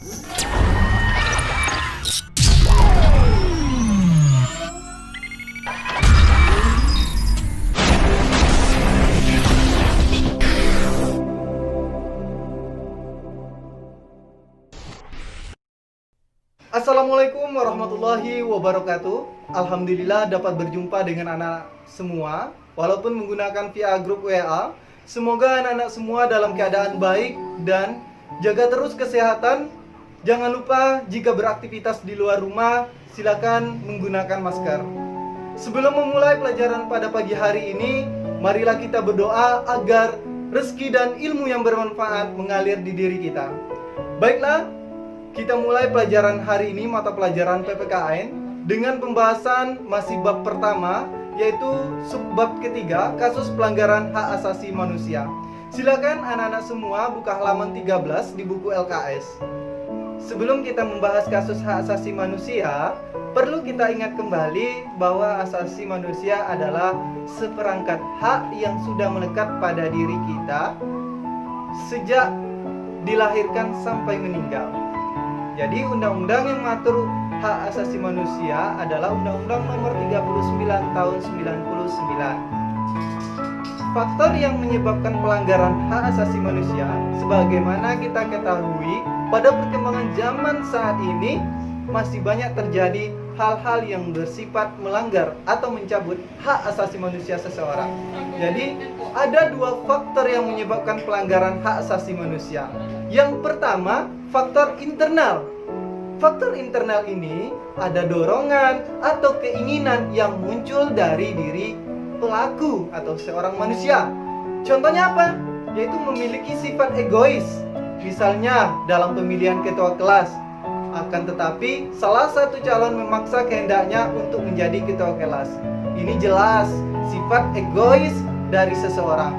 Assalamualaikum warahmatullahi wabarakatuh. Alhamdulillah dapat berjumpa dengan anak semua walaupun menggunakan via grup WA. Semoga anak-anak semua dalam keadaan baik dan jaga terus kesehatan. Jangan lupa jika beraktivitas di luar rumah silakan menggunakan masker. Sebelum memulai pelajaran pada pagi hari ini, marilah kita berdoa agar rezeki dan ilmu yang bermanfaat mengalir di diri kita. Baiklah, kita mulai pelajaran hari ini, mata pelajaran PPKN, dengan pembahasan masih bab pertama, yaitu subbab ketiga, kasus pelanggaran hak asasi manusia. Silakan anak-anak semua buka halaman 13 di buku LKS. Sebelum kita membahas kasus hak asasi manusia, perlu kita ingat kembali bahwa asasi manusia adalah seperangkat hak yang sudah melekat pada diri kita sejak dilahirkan sampai meninggal. Jadi undang-undang yang mengatur hak asasi manusia adalah Undang-Undang Nomor 39 Tahun 99. Faktor yang menyebabkan pelanggaran hak asasi manusia, sebagaimana kita ketahui, pada perkembangan zaman saat ini masih banyak terjadi hal-hal yang bersifat melanggar atau mencabut hak asasi manusia seseorang. Jadi, ada dua faktor yang menyebabkan pelanggaran hak asasi manusia. Yang pertama, faktor internal. Faktor internal ini ada dorongan atau keinginan yang muncul dari diri pelaku atau seorang manusia. Contohnya apa? Yaitu memiliki sifat egois. Misalnya dalam pemilihan ketua kelas. Akan tetapi salah satu calon memaksa kehendaknya untuk menjadi ketua kelas. Ini jelas sifat egois dari seseorang.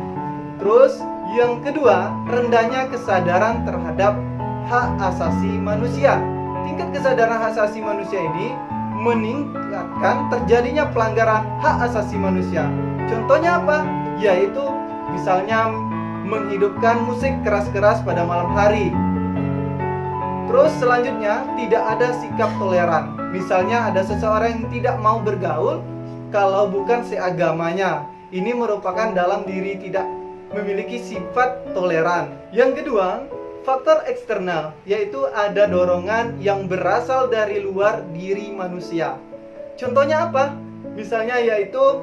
Terus yang kedua, rendahnya kesadaran terhadap hak asasi manusia. Tingkat kesadaran hak asasi manusia ini meningkatkan terjadinya pelanggaran hak asasi manusia. Contohnya apa? Yaitu misalnya menghidupkan musik keras-keras pada malam hari. Terus selanjutnya, tidak ada sikap toleran. Misalnya ada seseorang yang tidak mau bergaul kalau bukan seagamanya. Ini merupakan dalam diri tidak memiliki sifat toleran. Yang kedua, faktor eksternal, yaitu ada dorongan yang berasal dari luar diri manusia. Contohnya apa? Misalnya yaitu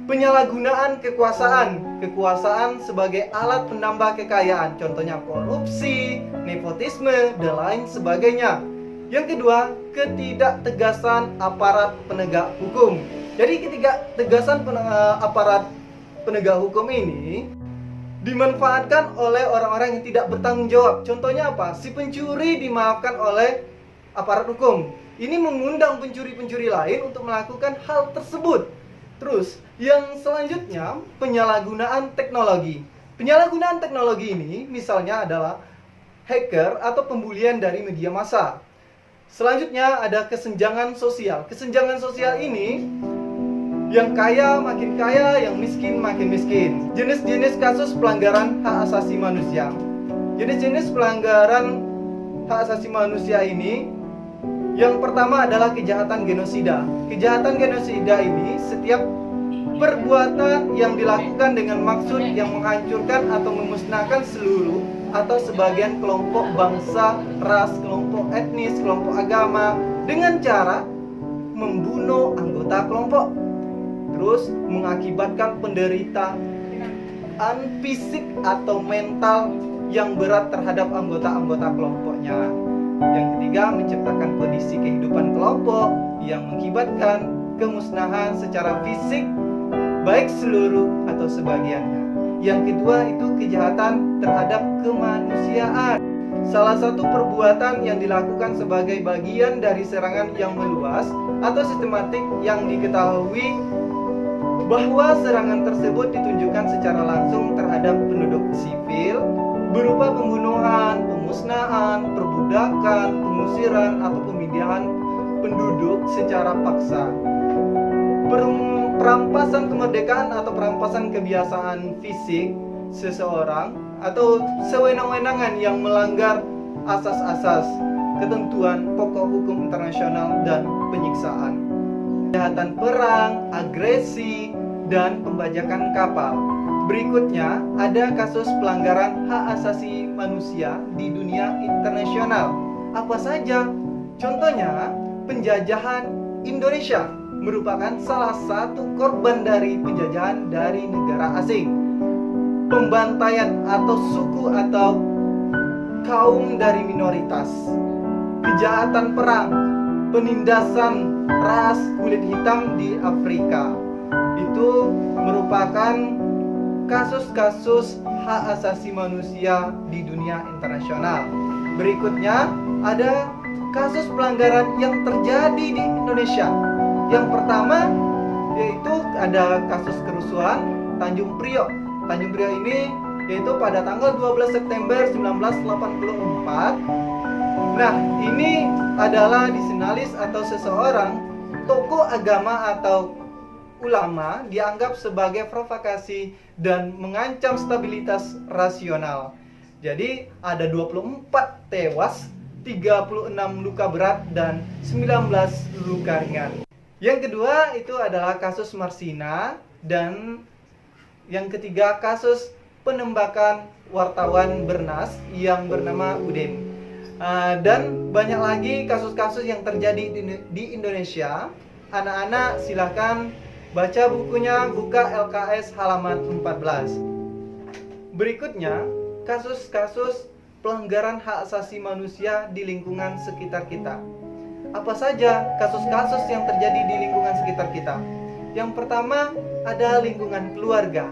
penyalahgunaan kekuasaan sebagai alat penambah kekayaan. Contohnya korupsi, nepotisme, dan lain sebagainya. Yang kedua, ketidaktegasan aparat penegak hukum. Jadi ketidaktegasan aparat penegak hukum ini dimanfaatkan oleh orang-orang yang tidak bertanggung jawab. Contohnya apa? Si pencuri dimaafkan oleh aparat hukum. Ini mengundang pencuri-pencuri lain untuk melakukan hal tersebut. Terus, yang selanjutnya, penyalahgunaan teknologi. Penyalahgunaan teknologi ini misalnya adalah hacker atau pembulian dari media massa. Selanjutnya ada kesenjangan sosial. Kesenjangan sosial ini yang kaya makin kaya, yang miskin makin miskin. Jenis-jenis kasus pelanggaran hak asasi manusia. Jenis-jenis pelanggaran hak asasi manusia ini, yang pertama adalah kejahatan genosida. Kejahatan genosida ini setiap perbuatan yang dilakukan dengan maksud yang menghancurkan atau memusnahkan seluruh atau sebagian kelompok bangsa, ras, kelompok etnis, kelompok agama dengan cara membunuh anggota kelompok. Terus mengakibatkan penderitaan fisik atau mental yang berat terhadap anggota-anggota kelompoknya. Yang ketiga, menciptakan kondisi kehidupan kelompok yang mengakibatkan kemusnahan secara fisik baik seluruh atau sebagiannya. Yang kedua itu kejahatan terhadap kemanusiaan. Salah satu perbuatan yang dilakukan sebagai bagian dari serangan yang meluas atau sistematik yang diketahui bahwa serangan tersebut ditunjukkan secara langsung terhadap penduduk sivil berupa pembunuhan, pemusnahan, perbudakan, pengusiran atau pemindahan penduduk secara paksa. Perampasan kemerdekaan atau perampasan kebiasaan fisik seseorang atau sewenang-wenangan yang melanggar asas-asas ketentuan pokok hukum internasional dan penyiksaan, kejahatan perang, agresi, dan pembajakan kapal. Berikutnya ada kasus pelanggaran hak asasi manusia di dunia internasional. Apa saja? Contohnya, penjajahan Indonesia merupakan salah satu korban dari penjajahan dari negara asing. Pembantaian atau suku atau kaum dari minoritas, kejahatan perang, penindasan ras kulit hitam di Afrika. Itu merupakan kasus-kasus hak asasi manusia di dunia internasional. Berikutnya ada kasus pelanggaran yang terjadi di Indonesia. Yang pertama yaitu ada kasus kerusuhan Tanjung Priok. Tanjung Priok ini yaitu pada tanggal 12 September 1984. Nah, ini adalah disinalis atau seseorang tokoh agama atau ulama dianggap sebagai provokasi dan mengancam stabilitas rasional. Jadi ada 24 tewas, 36 luka berat dan 19 luka ringan. Yang kedua itu adalah kasus Marsina, dan yang ketiga kasus penembakan wartawan Bernas yang bernama Udin. Dan banyak lagi kasus-kasus yang terjadi di Indonesia. Anak-anak silahkan baca bukunya, buka LKS halaman 14. Berikutnya, kasus-kasus pelanggaran hak asasi manusia di lingkungan sekitar kita. Apa saja kasus-kasus yang terjadi di lingkungan sekitar kita? Yang pertama ada lingkungan keluarga.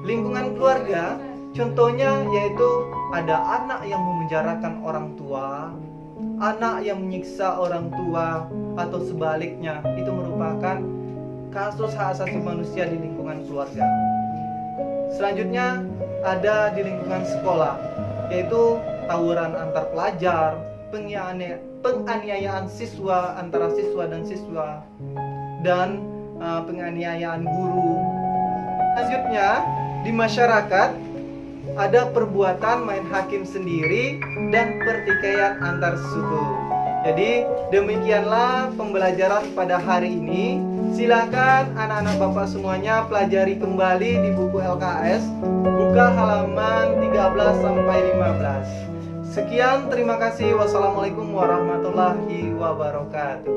Lingkungan keluarga contohnya yaitu ada anak yang memenjarakan orang tua, anak yang menyiksa orang tua, atau sebaliknya. Itu merupakan kasus hak asasi manusia di lingkungan keluarga. Selanjutnya ada di lingkungan sekolah, yaitu tawuran antar pelajar, penganiayaan siswa antara siswa dan siswa, dan penganiayaan guru. Selanjutnya di masyarakat ada perbuatan main hakim sendiri dan pertikaian antar suku. Jadi demikianlah pembelajaran pada hari ini. Silakan anak-anak Bapak semuanya pelajari kembali di buku LKS, buka halaman 13 sampai 15. Sekian, terima kasih. Wassalamualaikum warahmatullahi wabarakatuh.